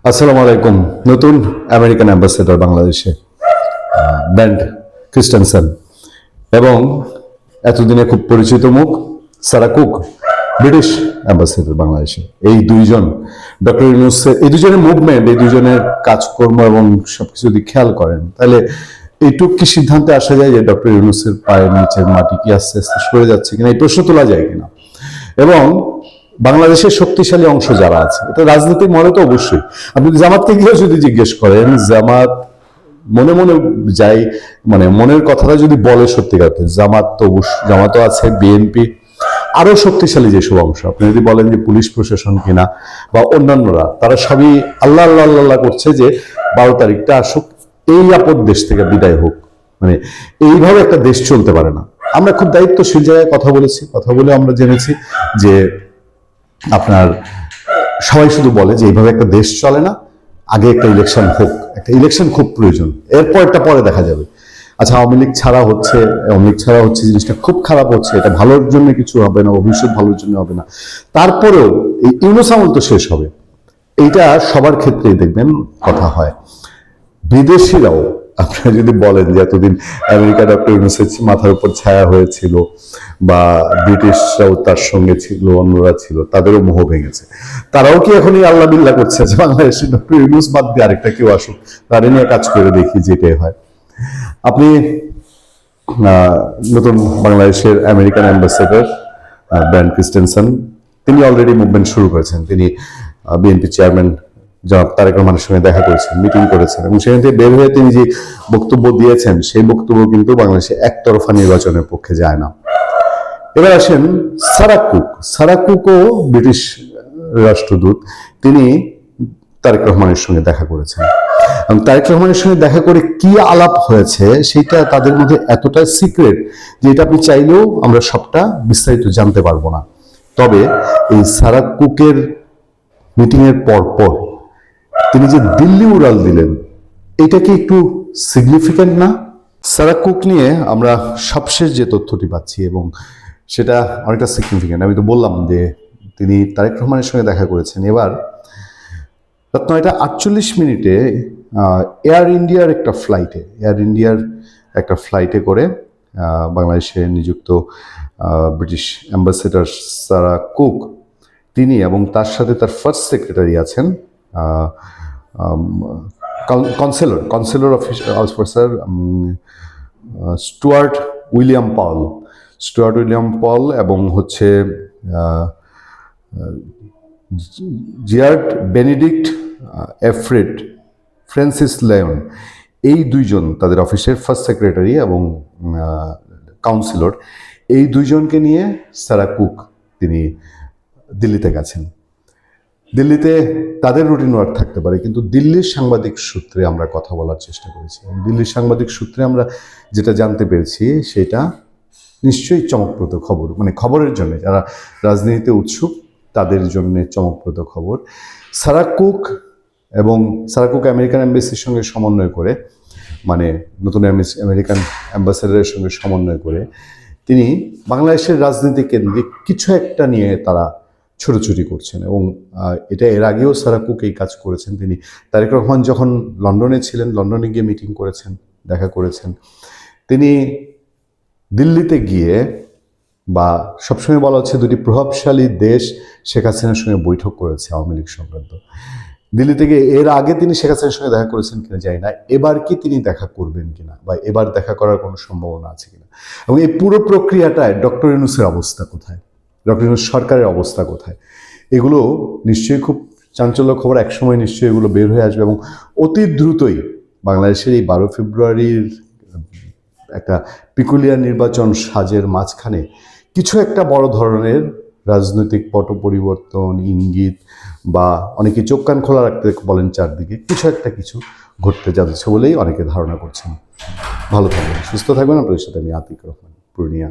আসসালামু আলাইকুম। নতুন আমেরিকান অ্যাম্বাসেডর বাংলাদেশে ব্যান্ড ক্রিস্টেনসেন এবং এতদিনে খুব পরিচিত মুখ সারা কুক ব্রিটিশ অ্যাম্বাসেডর বাংলাদেশে। এই দুইজন ডক্টর ইউনূসের এই দুজনের মুভমেন্ট, এই দুজনের কাজকর্ম এবং সবকিছু যদি খেয়াল করেন তাহলে এইটুক কি সিদ্ধান্তে আসা যায় যে ডক্টর ইউনূসের পায়ের নিচের মাটি কি আস্তে আস্তে সরে যাচ্ছে কিনা, এই প্রশ্ন তোলা যায় কিনা। এবং বাংলাদেশের শক্তিশালী অংশ যারা আছে, এটা রাজনৈতিক মহলে তো অবশ্যই, আপনি জামাতকে গিয়েও যদি জিজ্ঞেস করেন, জামাত মনে মনে যাই, মানে মনের কথাটা যদি বলে সত্যিকার জামাত তো জামাতও আছে, বিএনপি আরো শক্তিশালী যেসব অংশ, আপনি যদি বলেন যে পুলিশ প্রশাসন কিনা বা অন্যান্যরা, তারা সবই আল্লাহ আল্লাহ আল্লাহ করছে যে 12 তারিখটা আসুক, এই আপদ দেশ থেকে বিদায় হোক। মানে এইভাবে একটা দেশ চলতে পারে না। আমরা খুব দায়িত্বশীল জায়গায় কথা বলেছি, কথা বলে আমরা জেনেছি যে আপনার সবাই শুধু বলে যে এইভাবে একটা দেশ চলে না, আগে একটা ইলেকশন হোক, একটা ইলেকশন খুব প্রয়োজন, এরপর একটা পরে দেখা যাবে। আচ্ছা, আওয়ামী লীগ ছাড়া হচ্ছে জিনিসটা খুব খারাপ হচ্ছে, এটা ভালোর জন্য কিছু হবে না, ভবিষ্যৎ ভালোর জন্য হবে না। তারপরেও এই ইউনূস আমল তো শেষ হবে, এইটা সবার ক্ষেত্রেই দেখবেন কথা হয়। বিদেশিরাও আপনারা যদি বলেন যে এতদিন আমেরিকা ডক্টর ইউনূসের মাথার উপর ছায়া হয়েছিল বা ব্রিটিশরাও তার সঙ্গে ছিল, অন্যরা ছিল, তাদেরও মোহ ভেঙেছে। তারাও কি এখন এই আল্লাহ বিল্লাহ করছে যে বাংলাদেশে ডক্টর ইউনূস বাদ দিয়ে আরেকটা কেউ আসুক, তাদের নিয়ে কাজ করে দেখি যেটাই হয়। আপনি নতুন বাংলাদেশের আমেরিকান অ্যাম্বাসেডর ব্র্যান্ড ক্রিস্টেনসেন, তিনি অলরেডি মুভমেন্ট শুরু করেছেন। তিনি বিএনপি চেয়ারম্যান জনাব তারেক রহমানের সঙ্গে দেখা করেছেন, মিটিং করেছেন এবং সেখান থেকে বের হয়ে তিনি যে বক্তব্য দিয়েছেন, সেই বক্তব্য কিন্তু বাংলাদেশে একতরফা নির্বাচনের পক্ষে যায় না। এবার আসেন সারা কুকও ব্রিটিশ রাষ্ট্রদূত, তিনি তারেক রহমানের সঙ্গে দেখা করেছেন এবং তারেক রহমানের সঙ্গে দেখা করে কি আলাপ হয়েছে সেটা তাদের মধ্যে এতটাই সিক্রেট যে এটা আপনি চাইলেও আমরা সবটা বিস্তারিত জানতে পারবো না। তবে এই সারা কুকের মিটিং এর পর তিনি যে দিল্লি উড়াল দিলেন, এটা কি একটু সিগনিফিক্যান্ট না? সারা কুক নিয়ে আমরা সবশেষ যে তথ্যটি পাচ্ছি এবং সেটা অনেকটা সিগনিফিক্যান্ট। আমি তো বললাম যে তিনি তারেক রহমানের সঙ্গে দেখা করেছেন। এবার রাত 9টা 48 মিনিটে এয়ার ইন্ডিয়ার একটা ফ্লাইটে করে বাংলাদেশে নিযুক্ত ব্রিটিশ অ্যাম্বাসেডর সারা কুক, তিনি এবং তার সাথে তার ফার্স্ট সেক্রেটারি আছেন কনসেলর অফিসার স্টুয়ার্ট উইলিয়াম পল এবং হচ্ছে জিয়ার্ড বেনেডিক্ট এফ্রেড ফ্রান্সিস লায়ন, এই দুইজন তাদের অফিসের ফার্স্ট সেক্রেটারি এবং কাউন্সিলর, এই দুইজনকে নিয়ে সারা কুক তিনি দিল্লিতে গেছেন। দিল্লিতে তাদের রুটিন ওয়ার্ক থাকতে পারে, কিন্তু দিল্লির সাংবাদিক সূত্রে আমরা কথা বলার চেষ্টা করেছি। দিল্লির সাংবাদিক সূত্রে আমরা যেটা জানতে পেরেছি সেটা নিশ্চয়ই চমকপ্রদ খবর, মানে খবরের জন্য যারা রাজনীতিতে উৎসুক তাদের জন্য চমকপ্রদ খবর। সারা কুক আমেরিকান এম্বাসির সঙ্গে সমন্বয় করে, মানে নতুন আমেরিকান অ্যাম্বাসেডারের সঙ্গে সমন্বয় করে তিনি বাংলাদেশের রাজনীতি কেন্দ্রিক কিছু একটা নিয়ে তারা ছোটাছুটি করছেন এবং এটা এর আগেও সারা কুক এই কাজ করেছেন। তিনি তারেক রহমান যখন লন্ডনে ছিলেন, লন্ডনে গিয়ে মিটিং করেছেন, দেখা করেছেন। তিনি দিল্লিতে গিয়ে, বা সবসময় বলা হচ্ছে দুটি প্রভাবশালী দেশ শেখ হাসিনার সঙ্গে বৈঠক করেছে আওয়ামী লীগ সংক্রান্ত। দিল্লি থেকে এর আগে তিনি শেখ হাসিনার সঙ্গে দেখা করেছেন কিনা জানি না, এবার কি তিনি দেখা করবেন কিনা বা এবার দেখা করার কোনো সম্ভাবনা আছে কিনা, এবং এই পুরো প্রক্রিয়াটায় ডক্টর ইউনূসের অবস্থা কোথায়, ডক্টর ইউনূস সরকারের অবস্থা কোথায়, এগুলো নিশ্চয়ই খুব চাঞ্চল্য খবর। একসময় নিশ্চয়ই এগুলো বের হয়ে আসবে এবং অতি দ্রুতই বাংলাদেশের এই 12 ফেব্রুয়ারির একটা পিকুলিয়ার নির্বাচন সাজের মাঝখানে কিছু একটা বড় ধরনের রাজনৈতিক পট পরিবর্তন, ইঙ্গিত, বা অনেকে চোখ কান খোলা রাখতে বলেন চারদিকে, কিছু ঘটতে যাচ্ছে বলেই অনেকে ধারণা করছেন। ভালো থাকবেন, সুস্থ থাকবেন। আপনাদের সাথে আমি আতিক রহমান, পূর্ণিয়া।